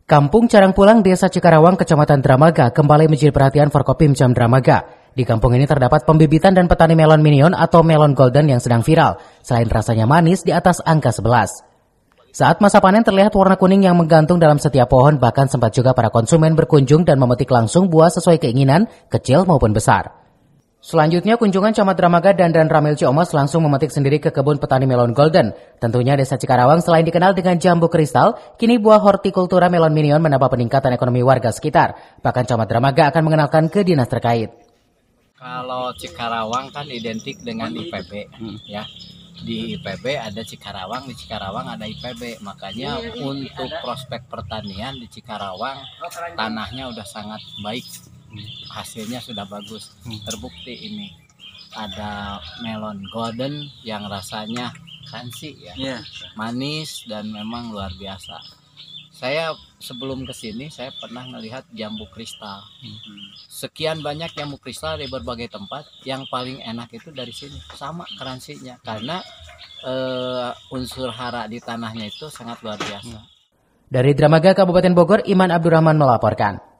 Kampung Carangpulang, Desa Cikarawang, Kecamatan Dramaga kembali menjadi perhatian Forkopimda Dramaga. Di kampung ini terdapat pembibitan dan petani melon minion atau melon golden yang sedang viral, selain rasanya manis di atas angka 11. Saat masa panen terlihat warna kuning yang menggantung dalam setiap pohon, bahkan sempat juga para konsumen berkunjung dan memetik langsung buah sesuai keinginan, kecil maupun besar. Selanjutnya, kunjungan Camat Dramaga dan Ramil Ciomos langsung memetik sendiri ke kebun petani melon golden. Tentunya Desa Cikarawang selain dikenal dengan jambu kristal, kini buah hortikultura melon minion menambah peningkatan ekonomi warga sekitar. Bahkan Camat Dramaga akan mengenalkan ke dinas terkait. Kalau Cikarawang kan identik dengan IPB, ya. Di IPB ada Cikarawang, di Cikarawang ada IPB. Makanya untuk prospek pertanian di Cikarawang tanahnya udah sangat baik. Hasilnya sudah bagus, terbukti ini ada melon golden yang rasanya crunchy ya, manis dan memang luar biasa. Saya sebelum kesini saya pernah melihat jambu kristal. Sekian banyak jambu kristal di berbagai tempat, yang paling enak itu dari sini, sama crunchy-nya karena unsur hara di tanahnya itu sangat luar biasa. Dari Dramaga, Kabupaten Bogor, Iman Abdurrahman melaporkan.